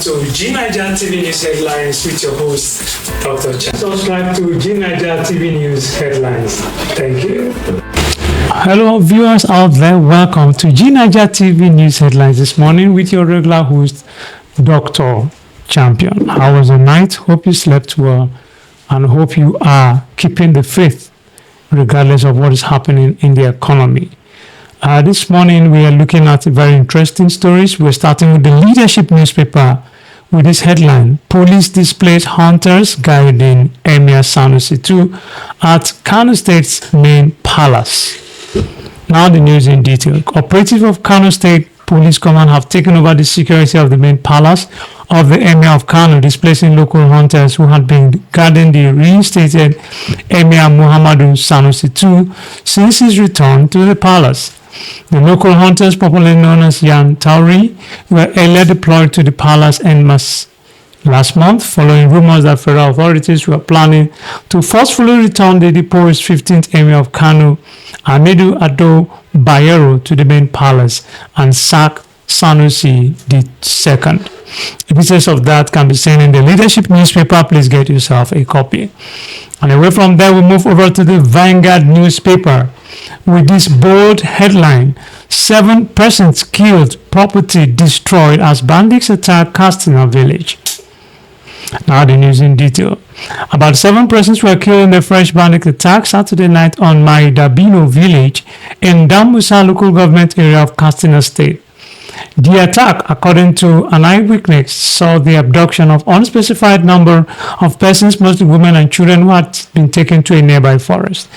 to G9ija TV News Headlines with your host, Dr. Chan. Subscribe to G9ija TV News Headlines. Thank you. Hello viewers out there, welcome to G9ija TV News Headlines this morning with your regular host, Dr. Champion. How was the night? Hope you slept well and hope you are keeping the faith regardless of what is happening in the economy. This morning we are looking at very interesting stories. We're starting with the Leadership newspaper with this headline: Police displays hunters guiding Emir Sanusi II at Kano State's main palace. Now the news in detail. Operatives of Kano State Police Command have taken over the security of the main palace of the Emir of Kano, displacing local hunters who had been guarding the reinstated Emir Muhammadu Sanusi II since his return to the palace. The local hunters, popularly known as Yan Tauri, were earlier deployed to the palace en masse last month, following rumors that federal authorities were planning to forcefully return the deposed 15th Emir of Kano, Amidu Ado Bayero, to the main palace and sack Sanusi II. Details of that can be seen in the Leadership newspaper. Please get yourself a copy. And away from there, we move over to the Vanguard newspaper with this bold headline: 7 persons killed, property destroyed as bandits attack Kastina village. Now the news in detail. About 7 persons were killed in the fresh bandit attack Saturday night on Maidabino village in Dambusa local government area of Kastina state. The attack, according to an eyewitness, saw the abduction of unspecified number of persons, mostly women and children, who had been taken to a nearby forest.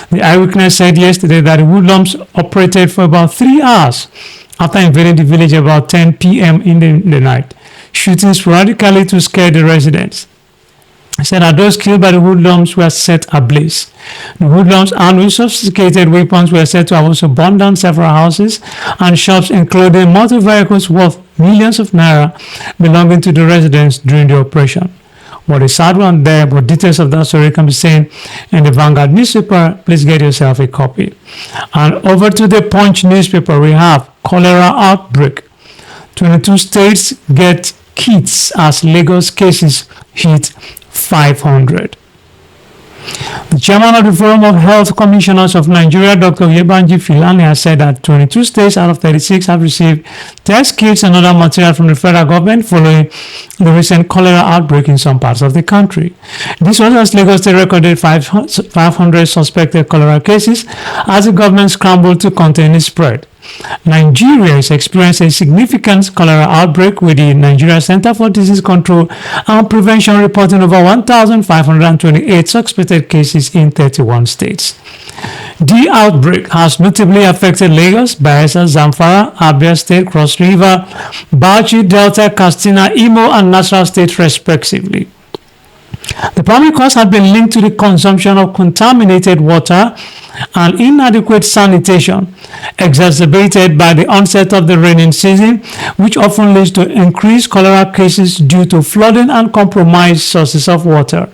The eyewitness said yesterday that the hoodlums operated for about 3 hours after invading the village about 10 p.m. in the night, shooting sporadically to scare the residents. He said that those killed by the hoodlums were set ablaze. The hoodlums, armed with sophisticated weapons, were said to have also burned down several houses and shops, including motor vehicles worth millions of naira belonging to the residents during the operation. What a sad one there, but details of that story can be seen in the Vanguard newspaper. Please get yourself a copy. And over to the Punch newspaper, we have cholera outbreak. 22 states get kits as Lagos cases hit 500. The chairman of the Forum of Health Commissioners of Nigeria, Dr. G9ija Filani, has said that 22 states out of 36 have received test kits and other material from the federal government following the recent cholera outbreak in some parts of the country. This was as Lagos State recorded 500 suspected cholera cases as the government scrambled to contain its spread. Nigeria is experiencing a significant cholera outbreak, with the Nigeria Center for Disease Control and Prevention reporting over 1,528 suspected cases in 31 states. The outbreak has notably affected Lagos, Bayelsa, Zamfara, Abia State, Cross River, Bauchi, Delta, Katsina, Imo, and Nasarawa State, respectively. The primary cause had been linked to the consumption of contaminated water and inadequate sanitation, exacerbated by the onset of the rainy season, which often leads to increased cholera cases due to flooding and compromised sources of water.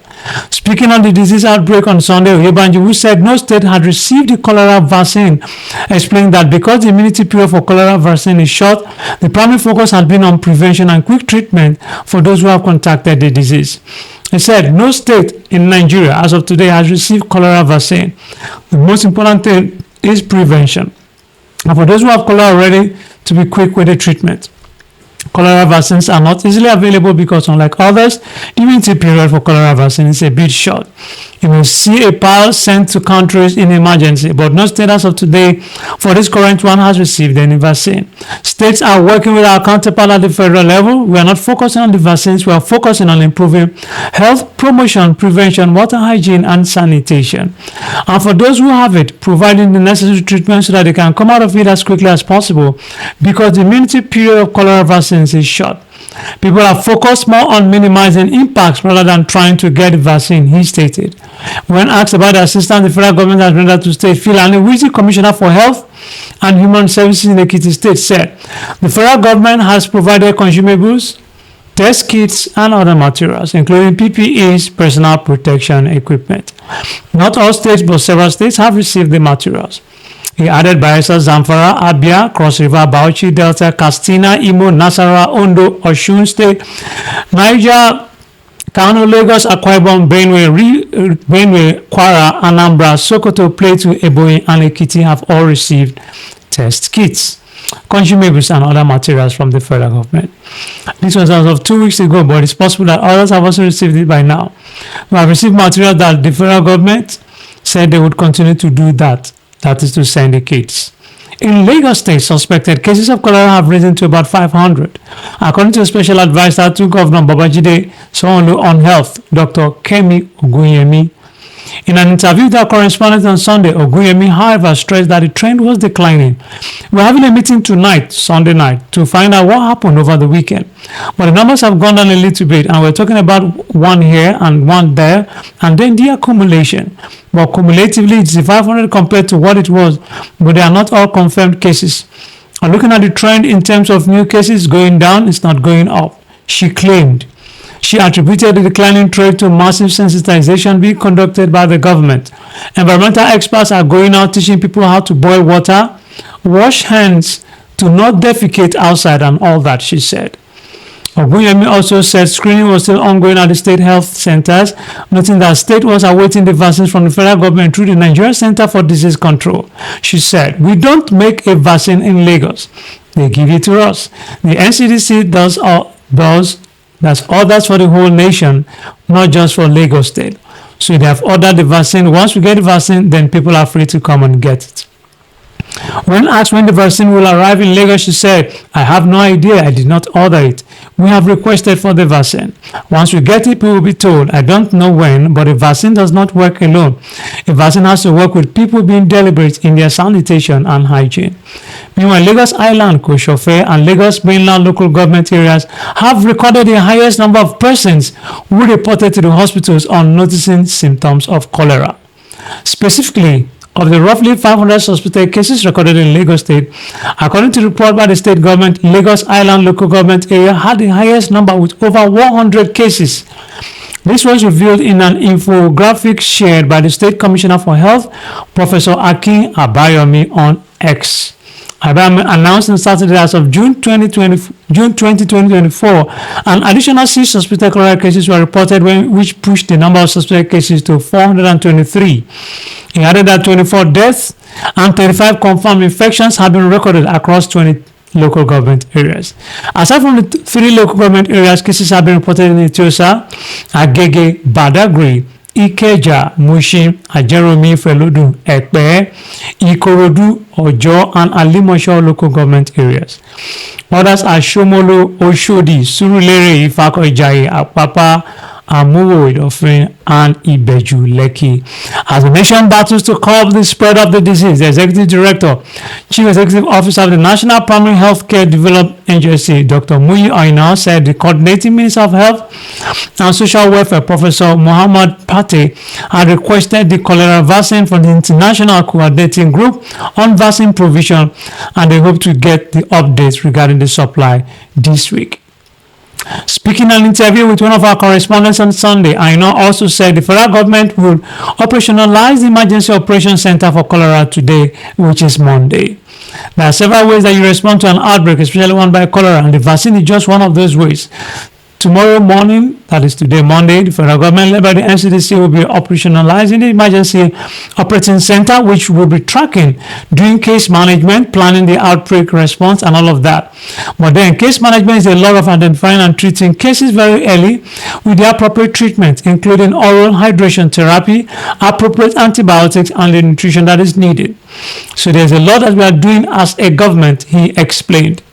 Speaking on the disease outbreak on Sunday, G9ija, who said no state had received the cholera vaccine, explained that because the immunity period for cholera vaccine is short, the primary focus had been on prevention and quick treatment for those who have contacted the disease. He said no state in Nigeria as of today has received cholera vaccine. The most important thing is prevention. And for those who have cholera already, to be quick with the treatment. Cholera vaccines are not easily available because, unlike others, the immunity period for cholera vaccine is a bit short. You will see a pile sent to countries in emergency, but no state as of today for this current one has received any vaccine. States are working with our counterpart at the federal level. We are not focusing on the vaccines, we are focusing on improving health promotion, prevention, water hygiene, and sanitation. And for those who have it, providing the necessary treatment so that they can come out of it as quickly as possible, because the immunity period of cholera vaccines is short. People are focused more on minimizing impacts rather than trying to get the vaccine, he stated. When asked about the assistance the federal government has rendered to State, Filani, who is the Commissioner for Health and Human Services in Ekiti State, said the federal government has provided consumables, test kits, and other materials, including PPEs, personal protection equipment. Not all states, but several states have received the materials. He added Bayelsa, Zamfara, Abia, Cross River, Bauchi, Delta, Katsina, Imo, Nasarawa, Ondo, Osun State, Niger, Kano, Lagos, Akwa Ibom, Benue, Kwara, Anambra, Sokoto, Plateau, Ebonyi, and Ekiti have all received test kits, consumables, and other materials from the federal government. This was as of 2 weeks ago, but it's possible that others have also received it by now. We have received material that the federal government said they would continue to do that is to send the kits. In Lagos State, suspected cases of cholera have risen to about 500. According to a special advisor to Governor Babajide Sanwo-Olu on health, Dr. Kemi Ogunyemi. In an interview with our correspondent on Sunday, Ogunyemi, however, stressed that the trend was declining. We're having a meeting tonight, Sunday night, to find out what happened over the weekend. But the numbers have gone down a little bit, and we're talking about one here and one there, and then the accumulation. But cumulatively, it's 500 compared to what it was, but they are not all confirmed cases. And looking at the trend in terms of new cases going down, it's not going up, she claimed. She attributed the declining trend to massive sensitization being conducted by the government. Environmental experts are going out teaching people how to boil water, wash hands, to not defecate outside, and all that, she said. Ogunyemi also said screening was still ongoing at the state health centers, noting that state was awaiting the vaccines from the federal government through the Nigeria Center for Disease Control. She said, "We don't make a vaccine in Lagos. They give it to us. The NCDC does that's orders for the whole nation, not just for Lagos State. So they have ordered the vaccine. Once we get the vaccine, then people are free to come and get it." When asked when the vaccine will arrive in Lagos, she said, "I have no idea. I did not order it. We have requested for the vaccine. Once we get it, we will be told. I don't know when, but a vaccine does not work alone. A vaccine has to work with people being deliberate in their sanitation and hygiene." Meanwhile, Lagos Island, Koshofe, and Lagos mainland local government areas have recorded the highest number of persons who reported to the hospitals on noticing symptoms of cholera. Specifically, of the roughly 500 suspected cases recorded in Lagos State, according to a report by the state government, Lagos Island local government area had the highest number with over 100 cases. This was revealed in an infographic shared by the State Commissioner for Health, Professor Akin Abayomi, on X. Abayomi announced on Saturday as of June 2024, an additional 6 suspected cholera cases were reported, which pushed the number of suspected cases to 423. He added that 24 deaths and 35 confirmed infections have been recorded across 20 local government areas. Aside from the 3 local government areas, cases have been reported in Etiosa, Agege, Badagry, Ikeja, Mushin, Ajeromi, Felodu, Ekpe, Ikorodu, Ojo, and Alimosho local government areas. Others are Shomolo, Oshodi, Surulere, Ifako, Ijayi, Apapa, Amuwo, Idofin, and Ibeju, Lekki. As the nation battles to curb the spread of the disease, the Executive Director, Chief Executive Officer of the National Primary Healthcare Development Agency, Dr. Muyi Aina, said the Coordinating Minister of Health and Social Welfare, Professor Muhammad Pate, had requested the cholera vaccine from the International Coordinating Group on Vaccine Provision, and they hope to get the updates regarding the supply this week. Speaking in an interview with one of our correspondents on Sunday, Aina also said the federal government will operationalize the Emergency Operations Center for Cholera today, which is Monday. There are several ways that you respond to an outbreak, especially one by cholera, and the vaccine is just one of those ways. Tomorrow morning, that is today, Monday, the federal government led by the NCDC will be operationalizing the Emergency Operating Center, which will be tracking, doing case management, planning the outbreak response, and all of that. But then case management is a lot of identifying and treating cases very early with the appropriate treatment, including oral hydration therapy, appropriate antibiotics, and the nutrition that is needed. So there's a lot that we are doing as a government, he explained.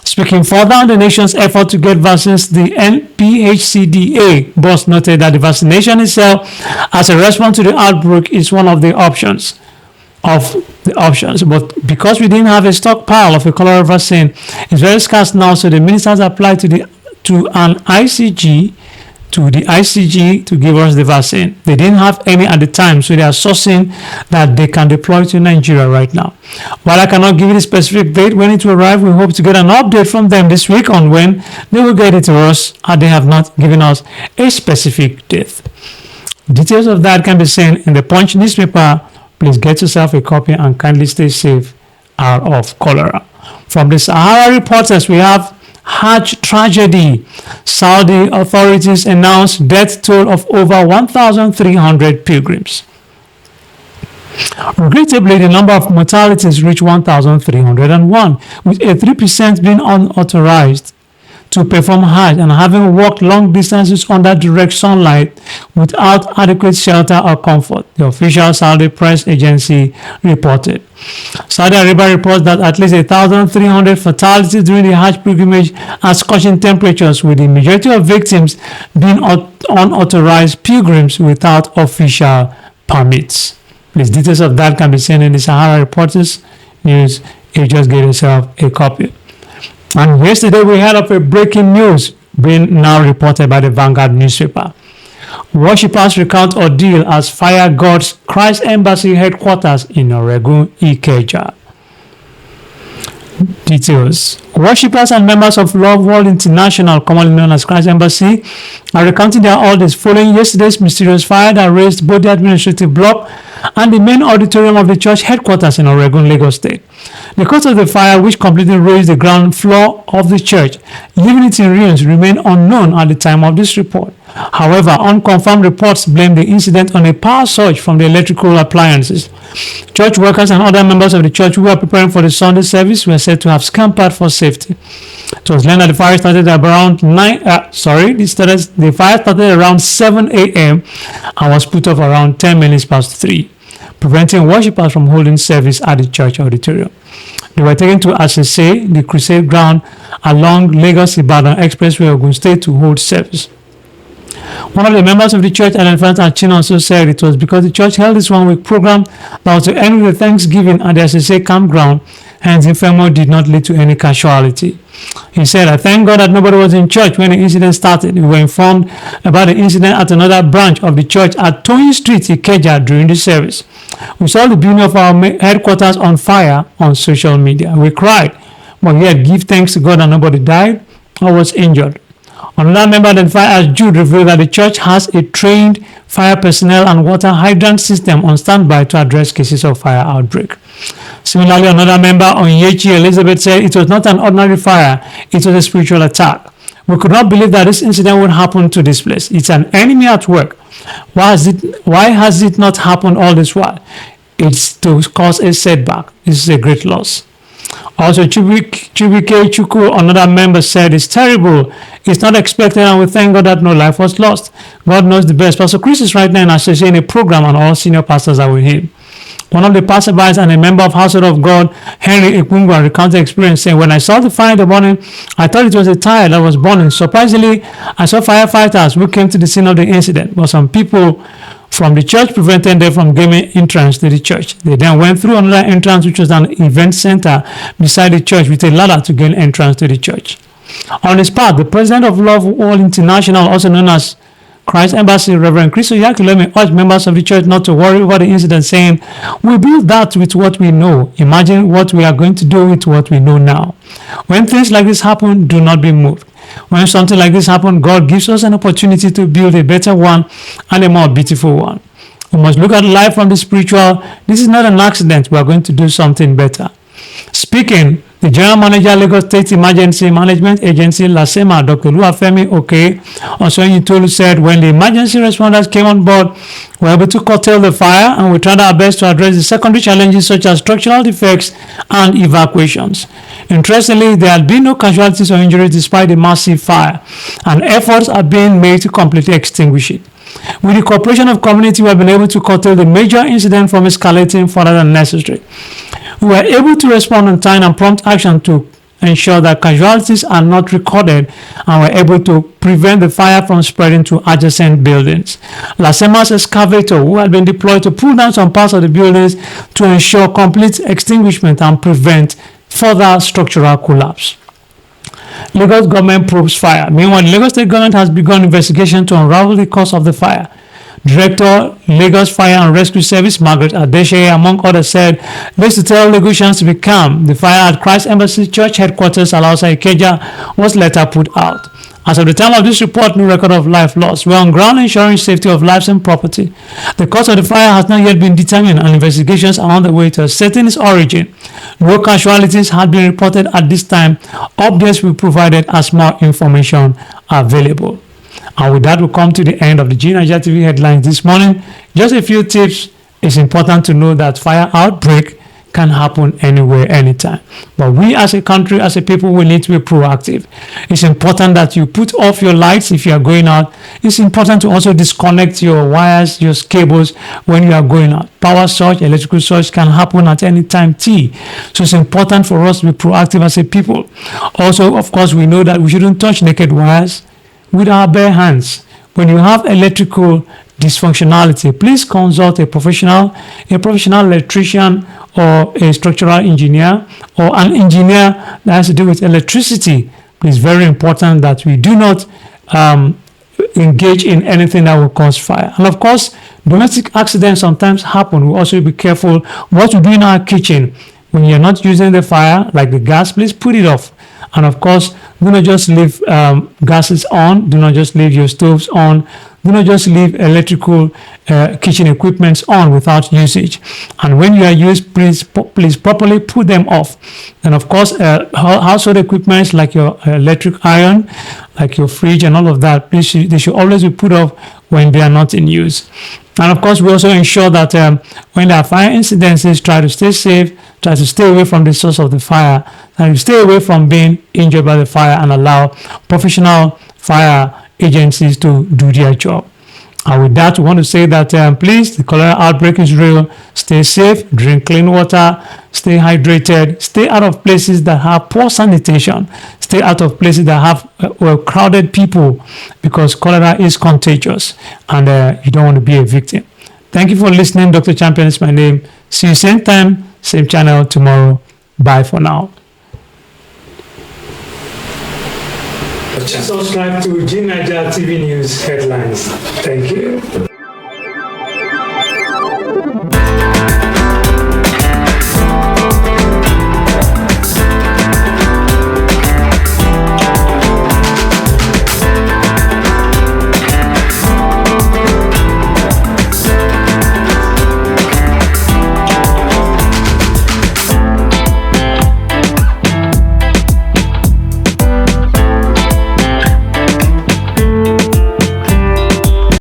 Speaking further on the nation's effort to get vaccines, the NPHCDA boss noted that the vaccination itself as a response to the outbreak is one of the options. But because we didn't have a stockpile of a cholera vaccine, it's very scarce now, so the ministers applied to the ICG to give us the vaccine. They didn't have any at the time, so they are sourcing that they can deploy to Nigeria right now. While I cannot give you the specific date when it will arrive, we hope to get an update from them this week on when they will get it to us, and they have not given us a specific date. Details of that can be seen in the Punch newspaper Please get yourself a copy and kindly stay safe out of cholera. From the Sahara Reporters, we have Hajj tragedy. Saudi authorities announced death toll of over 1,300 pilgrims. Regrettably, the number of mortalities reached 1,301, with a 3% being unauthorized to perform Hajj and having walked long distances under direct sunlight without adequate shelter or comfort, the official Saudi press agency reported. Saudi Arabia reports that at least 1,300 fatalities during the Hajj pilgrimage are scorching temperatures, with the majority of victims being unauthorized pilgrims without official permits. Please, details of that can be seen in the Sahara Reporters news. You just get yourself a copy. And yesterday we heard of a breaking news being now reported by the Vanguard newspaper. Worshippers recount ordeal as fire guards Christ Embassy headquarters in Oregon, Ikeja. Details. Worshippers and members of Love World International, commonly known as Christ Embassy, are recounting their orders following yesterday's mysterious fire that razed both the administrative block and the main auditorium of the church headquarters in Oregon, Lagos State. The cause of the fire, which completely razed the ground floor of the church, leaving it in ruins, remain unknown at the time of this report. However, unconfirmed reports blame the incident on a power surge from the electrical appliances. Church workers and other members of the church who were preparing for the Sunday service were said to have scampered for safety. It was learned that the fire started around the fire started around 7 a.m. and was put off around 10 minutes past 3, preventing worshippers from holding service at the church auditorium. They were taken to Asese, the crusade ground along Lagos-Ibadan Expressway, Ogun State, to hold service. One of the members of the church, identified as Chinonso, said it was because the church held this one-week program that was to end with the Thanksgiving at the Asese campground, hence the inferno did not lead to any casualty. He said, "I thank God that nobody was in church when the incident started. We were informed about the incident at another branch of the church at Tony Street, Ikeja, during the service. We saw the building of our headquarters on fire on social media. We cried, but yet give thanks to God that nobody died or was injured." Another member identified as Jude revealed that the church has a trained fire personnel and water hydrant system on standby to address cases of fire outbreak. Similarly, another member, Onyechi Elizabeth, said it was not an ordinary fire, it was a spiritual attack. We could not believe that this incident would happen to this place. It's an enemy at work. Why has it not happened all this while? It's to cause a setback. This is a great loss. Also, Chibike Chukwu, another member, said it's terrible. It's not expected, and we thank God that no life was lost. God knows the best. Pastor Chris is right now in associating a program, and all senior pastors are with him. One of the passerbys and a member of Household of God, Henry Ekungwa, recounted experience, saying, "When I saw the fire in the morning, I thought it was a tire that was burning. Surprisingly, I saw firefighters who came to the scene of the incident, but some people from the church prevented them from gaining entrance to the church. They then went through another entrance, which was an event center beside the church, with a ladder to gain entrance to the church." On his part, the president of Love World International, also known as Christ Embassy, Reverend Chris Oyakhilome, urged members of the church not to worry about the incident, saying, "We build that with what we know. Imagine what we are going to do with what we know now. When things like this happen, do not be moved. When something like this happens, God gives us an opportunity to build a better one and a more beautiful one. We must look at life from the spiritual. This is not an accident. We are going to do something better." Speaking, the General Manager, Lagos State Emergency Management Agency, LASEMA, Dr. Luafemi Oke, Osoyintolu, said, "When the emergency responders came on board, we were able to curtail the fire, and we tried our best to address the secondary challenges such as structural defects and evacuations. Interestingly, there had been no casualties or injuries despite the massive fire, and efforts are being made to completely extinguish it. With the cooperation of community, we have been able to curtail the major incident from escalating further than necessary. We were able to respond on time and prompt action to ensure that casualties are not recorded, and were able to prevent the fire from spreading to adjacent buildings. LASEMA's excavator, who had been deployed to pull down some parts of the buildings to ensure complete extinguishment and prevent further structural collapse." Lagos government probes fire. Meanwhile, the Lagos State government has begun investigation to unravel the cause of the fire. Director, Lagos Fire and Rescue Service, Margaret Adesheye, among others, said this to tell Lagosians to be calm. The fire at Christ Embassy Church headquarters, Alausa Ikeja, was later put out. As of the time of this report, no record of life lost. We're on ground ensuring safety of lives and property. The cause of the fire has not yet been determined and investigations are on the way to ascertain its origin. No casualties have been reported at this time. Updates will be provided as more information are available. And with that, we come to the end of the G9ija TV headlines this morning. Just a few tips. It's important to know that fire outbreak can happen anywhere, anytime. But we as a country, as a people, we need to be proactive. It's important that you put off your lights if you are going out. It's important to also disconnect your wires, your cables when you are going out. Power surge, electrical surge can happen at any time T. So it's important for us to be proactive as a people. Also, of course, we know that we shouldn't touch naked wires with our bare hands. When you have electrical dysfunctionality, please consult a professional electrician or a structural engineer or an engineer that has to do with electricity. It's very important that we do not engage in anything that will cause fire. And of course, domestic accidents sometimes happen. We also be careful what we do in our kitchen. When you're not using the fire, like the gas, please put it off. And of course, do not just leave gases on. Do not just leave your stoves on. Do not just leave electrical kitchen equipments on without usage. And when you are used, please properly put them off. And of course, household equipments like your electric iron, like your fridge and all of that, they should always be put off when they are not in use. And of course, we also ensure that when there are fire incidences, try to stay safe, try to stay away from the source of the fire, and stay away from being injured by the fire, and allow professional fire agencies to do their job. And with that, we want to say that please, the cholera outbreak is real. Stay safe, drink clean water, stay hydrated, stay out of places that have poor sanitation, stay out of places that have crowded people, because cholera is contagious and you don't want to be a victim. Thank you for listening. Dr. Champion is my name. See you same time, same channel tomorrow. Bye for now. Subscribe to G9ija TV News Headlines. Thank you.